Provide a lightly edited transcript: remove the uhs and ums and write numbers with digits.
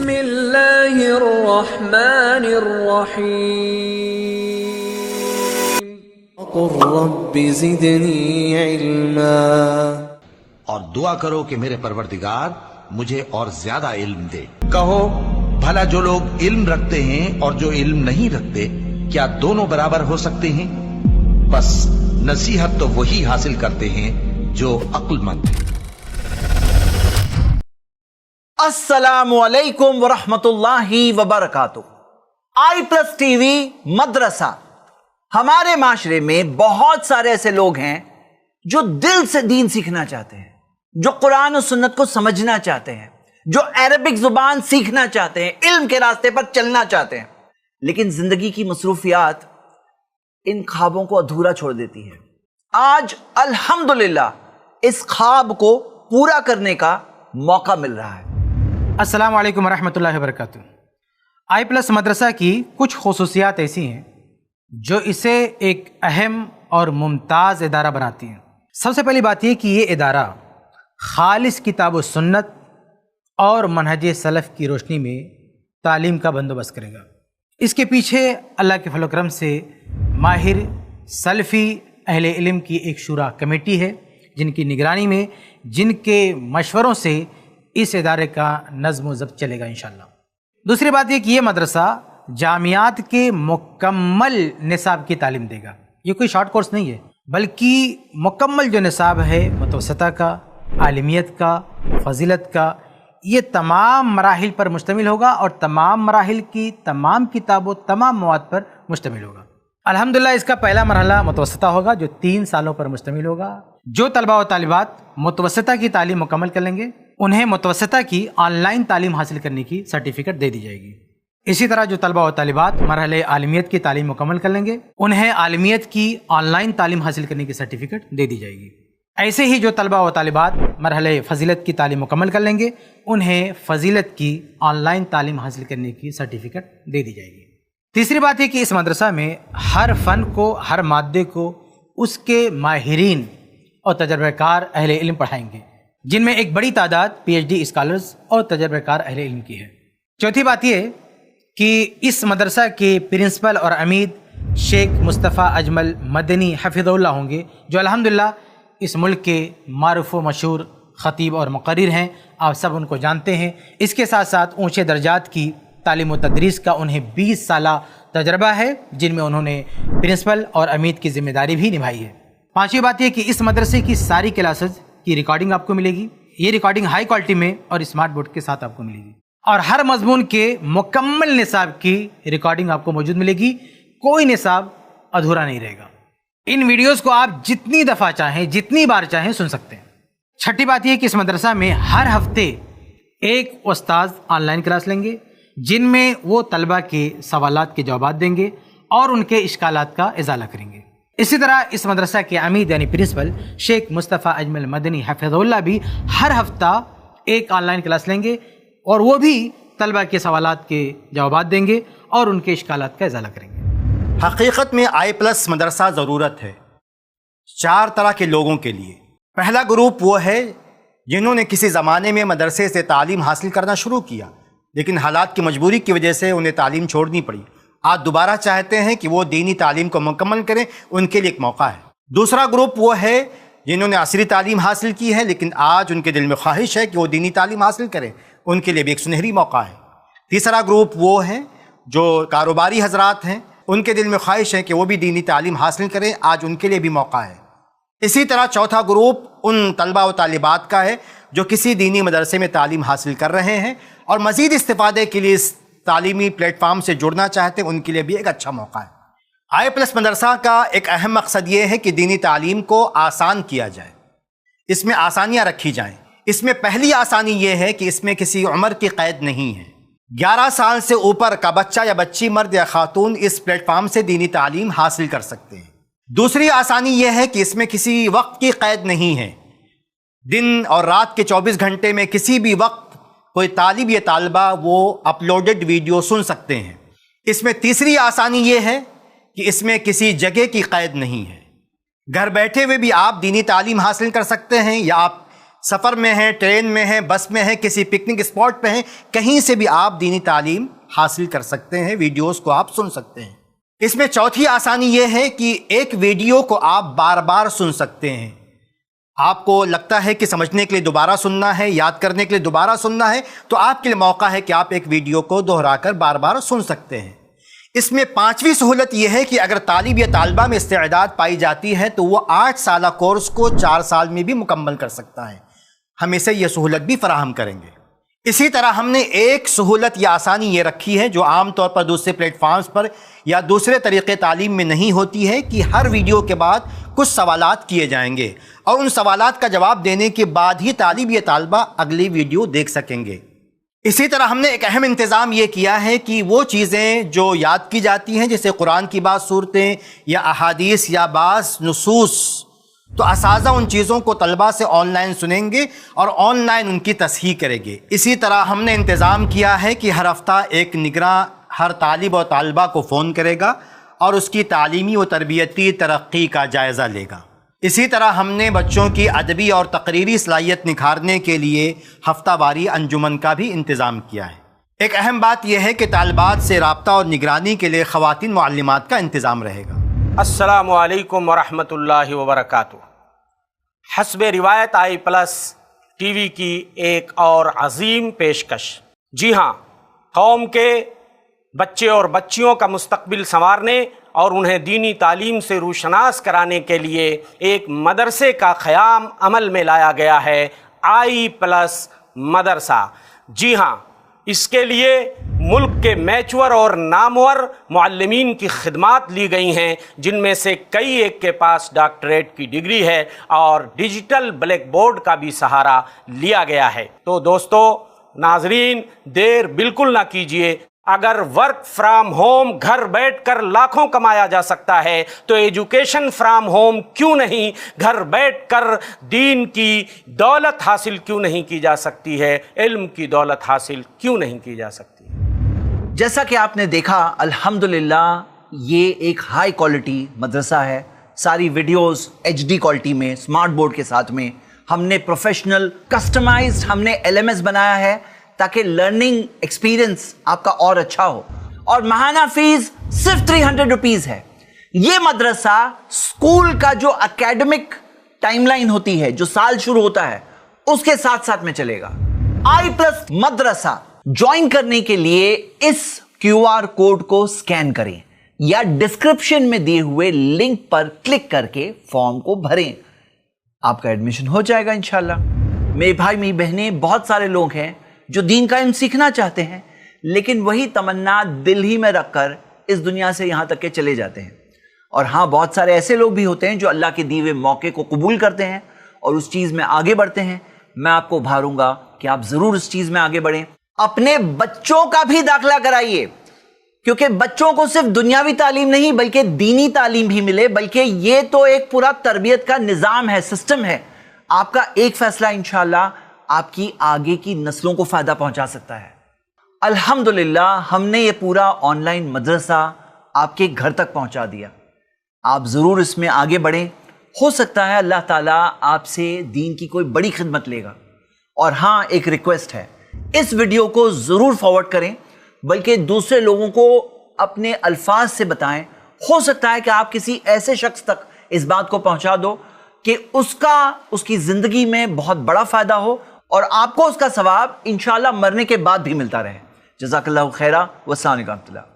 بسم اللہ الرحمن الرحیم قل رب زدنی علما، اور دعا کرو کہ میرے پروردگار مجھے اور زیادہ علم دے۔ کہو بھلا جو لوگ علم رکھتے ہیں اور جو علم نہیں رکھتے کیا دونوں برابر ہو سکتے ہیں؟ بس نصیحت تو وہی حاصل کرتے ہیں جو عقل مند ہیں۔ السلام علیکم ورحمۃ اللہ وبرکاتہ۔ آئی پلس ٹی وی مدرسہ۔ ہمارے معاشرے میں بہت سارے ایسے لوگ ہیں جو دل سے دین سیکھنا چاہتے ہیں، جو قرآن و سنت کو سمجھنا چاہتے ہیں، جو عربک زبان سیکھنا چاہتے ہیں، علم کے راستے پر چلنا چاہتے ہیں، لیکن زندگی کی مصروفیات ان خوابوں کو ادھورا چھوڑ دیتی ہے۔ آج الحمدللہ اس خواب کو پورا کرنے کا موقع مل رہا ہے۔ السلام علیکم ورحمۃ اللہ وبرکاتہ۔ آئی پلس مدرسہ کی کچھ خصوصیات ایسی ہیں جو اسے ایک اہم اور ممتاز ادارہ بناتی ہیں۔ سب سے پہلی بات یہ کہ یہ ادارہ خالص کتاب و سنت اور منہج سلف کی روشنی میں تعلیم کا بندوبست کرے گا۔ اس کے پیچھے اللہ کے فضل و کرم سے ماہر سلفی اہل علم کی ایک شورا کمیٹی ہے، جن کی نگرانی میں، جن کے مشوروں سے اس ادارے کا نظم و ضبط چلے گا انشاءاللہ۔ دوسری بات یہ کہ یہ مدرسہ جامعات کے مکمل نصاب کی تعلیم دے گا۔ یہ کوئی شارٹ کورس نہیں ہے، بلکہ مکمل جو نصاب ہے متوسطہ کا، عالمیت کا، فضیلت کا، یہ تمام مراحل پر مشتمل ہوگا اور تمام مراحل کی تمام کتابوں، تمام مواد پر مشتمل ہوگا۔ الحمدللہ اس کا پہلا مرحلہ متوسطہ ہوگا جو 3 سالوں پر مشتمل ہوگا۔ جو طلبہ و طالبات متوسطہ کی تعلیم مکمل کر لیں گے انہیں متوسطہ کی آن لائن تعلیم حاصل کرنے کی سرٹیفکیٹ دے دی جائے گی۔ اسی طرح جو طلبہ و طالبات مرحلہ عالمیت کی تعلیم مکمل کر لیں گے انہیں عالمیت کی آن لائن تعلیم حاصل کرنے کی سرٹیفکیٹ دے دی جائے گی۔ ایسے ہی جو طلبہ و طالبات مرحلہ فضیلت کی تعلیم مکمل کر لیں گے انہیں فضیلت کی آن لائن تعلیم حاصل کرنے کی سرٹیفکیٹ دے دی جائے گی۔ تیسری بات یہ کہ اس مدرسہ میں ہر فن کو، ہر مادے کو اس کے ماہرین اور تجربہ کار اہل علم پڑھائیں گے، جن میں ایک بڑی تعداد پی ایچ ڈی اسکالرز اور تجربہ کار اہل علم کی ہے۔ چوتھی بات یہ کہ اس مدرسہ کے پرنسپل اور عمید شیخ مصطفیٰ اجمل مدنی حفظہ اللہ ہوں گے، جو الحمدللہ اس ملک کے معروف و مشہور خطیب اور مقرر ہیں، آپ سب ان کو جانتے ہیں۔ اس کے ساتھ ساتھ اونچے درجات کی تعلیم و تدریس کا انہیں 20 سالہ تجربہ ہے، جن میں انہوں نے پرنسپل اور عمید کی ذمہ داری بھی نبھائی ہے۔ پانچویں بات یہ کہ اس مدرسے کی ساری کلاسز کی ریکارڈنگ آپ کو ملے گی۔ یہ ریکارڈنگ ہائی کوالٹی میں اور اسمارٹ بورڈ کے ساتھ آپ کو ملے گی، اور ہر مضمون کے مکمل نصاب کی ریکارڈنگ آپ کو موجود ملے گی۔ کوئی نصاب ادھورا نہیں رہے گا۔ ان ویڈیوز کو آپ جتنی دفعہ چاہیں، جتنی بار چاہیں سن سکتے ہیں۔ چھٹی بات یہ کہ اس مدرسہ میں ہر ہفتے ایک استاذ آن لائن کلاس لیں گے، جن میں وہ طلبہ کے سوالات کے جوابات دیں گے اور ان کے اشکالات کا ازالہ کریں گے۔ اسی طرح اس مدرسہ کے عمید یعنی پرنسپل شیخ مصطفیٰ اجمل مدنی حفظہ اللہ بھی ہر ہفتہ ایک آن لائن کلاس لیں گے اور وہ بھی طلبہ کے سوالات کے جوابات دیں گے اور ان کے اشکالات کا ازالہ کریں گے۔ حقیقت میں آئی پلس مدرسہ ضرورت ہے 4 طرح کے لوگوں کے لیے۔ پہلا گروپ وہ ہے جنہوں نے کسی زمانے میں مدرسے سے تعلیم حاصل کرنا شروع کیا، لیکن حالات کی مجبوری کی وجہ سے انہیں تعلیم چھوڑنی پڑی۔ آج دوبارہ چاہتے ہیں کہ وہ دینی تعلیم کو مکمل کریں، ان کے لیے ایک موقع ہے۔ دوسرا گروپ وہ ہے جنہوں نے عصری تعلیم حاصل کی ہے لیکن آج ان کے دل میں خواہش ہے کہ وہ دینی تعلیم حاصل کریں، ان کے لیے بھی ایک سنہری موقع ہے۔ تیسرا گروپ وہ ہے جو کاروباری حضرات ہیں، ان کے دل میں خواہش ہے کہ وہ بھی دینی تعلیم حاصل کریں، آج ان کے لیے بھی موقع ہے۔ اسی طرح چوتھا گروپ ان طلبہ و طالبات کا ہے جو کسی دینی مدرسے میں تعلیم حاصل کر رہے ہیں اور مزید استفادے کے لیے اس تعلیمی پلیٹ فارم سے جڑنا چاہتے ہیں، ان کے لیے بھی ایک اچھا موقع ہے۔ آئی پلس مدرسہ کا ایک اہم مقصد یہ ہے کہ دینی تعلیم کو آسان کیا جائے، اس میں آسانیاں رکھی جائیں۔ اس میں پہلی آسانی یہ ہے کہ اس میں کسی عمر کی قید نہیں ہے۔ 11 سال سے اوپر کا بچہ یا بچی، مرد یا خاتون اس پلیٹ فارم سے دینی تعلیم حاصل کر سکتے ہیں۔ دوسری آسانی یہ ہے کہ اس میں کسی وقت کی قید نہیں ہے، دن اور رات کے 24 گھنٹے میں کسی بھی وقت کوئی طالب یا طالبہ وہ اپلوڈڈ ویڈیو سن سکتے ہیں۔ اس میں تیسری آسانی یہ ہے کہ اس میں کسی جگہ کی قید نہیں ہے، گھر بیٹھے ہوئے بھی آپ دینی تعلیم حاصل کر سکتے ہیں، یا آپ سفر میں ہیں، ٹرین میں ہیں، بس میں ہیں، کسی پکنک اسپاٹ پہ ہیں، کہیں سے بھی آپ دینی تعلیم حاصل کر سکتے ہیں، ویڈیوز کو آپ سن سکتے ہیں۔ اس میں چوتھی آسانی یہ ہے کہ ایک ویڈیو کو آپ بار بار سن سکتے ہیں۔ آپ کو لگتا ہے کہ سمجھنے کے لیے دوبارہ سننا ہے، یاد کرنے کے لیے دوبارہ سننا ہے، تو آپ کے لیے موقع ہے کہ آپ ایک ویڈیو کو دہرا کر بار بار سن سکتے ہیں۔ اس میں پانچویں سہولت یہ ہے کہ اگر طالب یا طالبہ میں استعداد پائی جاتی ہے تو وہ 8 سالہ کورس کو 4 سال میں بھی مکمل کر سکتا ہے، ہم اسے یہ سہولت بھی فراہم کریں گے۔ اسی طرح ہم نے ایک سہولت یا آسانی یہ رکھی ہے جو عام طور پر دوسرے پلیٹ فارمز پر یا دوسرے طریقے تعلیم میں نہیں ہوتی ہے، کہ ہر ویڈیو کے بعد کچھ سوالات کیے جائیں گے اور ان سوالات کا جواب دینے کے بعد ہی طالب یا طالبہ اگلی ویڈیو دیکھ سکیں گے۔ اسی طرح ہم نے ایک اہم انتظام یہ کیا ہے کہ وہ چیزیں جو یاد کی جاتی ہیں، جیسے قرآن کی بعض صورتیں یا احادیث یا بعض نصوص، تو اساتذہ ان چیزوں کو طلبہ سے آن لائن سنیں گے اور آن لائن ان کی تصحیح کریں گے۔ اسی طرح ہم نے انتظام کیا ہے کہ ہر ہفتہ ایک نگراں ہر طالب اور طالبہ کو فون کرے گا اور اس کی تعلیمی و تربیتی ترقی کا جائزہ لے گا۔ اسی طرح ہم نے بچوں کی ادبی اور تقریری صلاحیت نکھارنے کے لیے ہفتہ واری انجمن کا بھی انتظام کیا ہے۔ ایک اہم بات یہ ہے کہ طالبات سے رابطہ اور نگرانی کے لیے خواتین معلمات کا انتظام رہے گا۔ السلام علیکم ورحمۃ اللہ وبرکاتہ۔ حسب روایت آئی پلس ٹی وی کی ایک اور عظیم پیشکش۔ جی ہاں، قوم کے بچے اور بچیوں کا مستقبل سنوارنے اور انہیں دینی تعلیم سے روشناس کرانے کے لیے ایک مدرسے کا قیام عمل میں لایا گیا ہے، آئی پلس مدرسہ۔ جی ہاں، اس کے لیے ملک کے میچور اور نامور معلمین کی خدمات لی گئی ہیں، جن میں سے کئی ایک کے پاس ڈاکٹریٹ کی ڈگری ہے اور ڈیجیٹل بلیک بورڈ کا بھی سہارا لیا گیا ہے۔ تو دوستو، ناظرین، دیر بالکل نہ کیجیے۔ اگر ورک فرام ہوم گھر بیٹھ کر لاکھوں کمایا جا سکتا ہے تو ایجوکیشن فرام ہوم کیوں نہیں گھر بیٹھ کر دین کی دولت حاصل کیوں نہیں کی جا سکتی ہے، علم کی دولت حاصل کیوں نہیں کی جا سکتی؟ جیسا کہ آپ نے دیکھا، الحمدللہ یہ ایک ہائی کوالٹی مدرسہ ہے۔ ساری ویڈیوز ایچ ڈی کوالٹی میں، سمارٹ بورڈ کے ساتھ میں ہم نے پروفیشنل کسٹمائزڈ ہم نے LMS بنایا ہے تاکہ لرننگ ایکسپیرینس آپ کا اور اچھا ہو، اور ماہانہ فیس صرف 300 روپیز ہے۔ یہ مدرسہ اسکول کا جو اکیڈمک ٹائم لائن ہوتی ہے، جو سال شروع ہوتا ہے، اس کے ساتھ ساتھ میں چلے گا۔ آئی پلس مدرسہ جوائن کرنے کے لیے اس QR کوڈ کو سکین کریں یا ڈسکرپشن میں دیے ہوئے لنک پر کلک کر کے فارم کو بھریں، آپ کا ایڈمیشن ہو جائے گا انشاءاللہ۔ میرے بھائی میری بہنیں، بہت سارے لوگ ہیں جو دین کا علم سیکھنا چاہتے ہیں، لیکن وہی تمنا دل ہی میں رکھ کر اس دنیا سے یہاں تک کے چلے جاتے ہیں۔ اور ہاں، بہت سارے ایسے لوگ بھی ہوتے ہیں جو اللہ کے دیے ہوئے موقع کو قبول کرتے ہیں اور اس چیز میں آگے بڑھتے ہیں۔ میں آپ کو ابھاروں گا کہ آپ ضرور اس چیز میں آگے بڑھیں، اپنے بچوں کا بھی داخلہ کرائیے، کیونکہ بچوں کو صرف دنیاوی تعلیم نہیں بلکہ دینی تعلیم بھی ملے، بلکہ یہ تو ایک پورا تربیت کا نظام ہے، سسٹم ہے۔ آپ کا ایک فیصلہ انشاءاللہ آپ کی آگے کی نسلوں کو فائدہ پہنچا سکتا ہے۔ الحمدللہ ہم نے یہ پورا آن لائن مدرسہ آپ کے گھر تک پہنچا دیا۔ آپ ضرور اس میں آگے بڑھیں، ہو سکتا ہے اللہ تعالیٰ آپ سے دین کی کوئی بڑی خدمت لے گا۔ اور ہاں، ایک ریکویسٹ ہے، اس ویڈیو کو ضرور فارورڈ کریں، بلکہ دوسرے لوگوں کو اپنے الفاظ سے بتائیں۔ ہو سکتا ہے کہ آپ کسی ایسے شخص تک اس بات کو پہنچا دو کہ اس کی زندگی میں بہت بڑا فائدہ ہو اور آپ کو اس کا ثواب انشاءاللہ مرنے کے بعد بھی ملتا رہے۔ جزاک اللہ خیرہ، والسلام علیکم ورحمۃ اللہ۔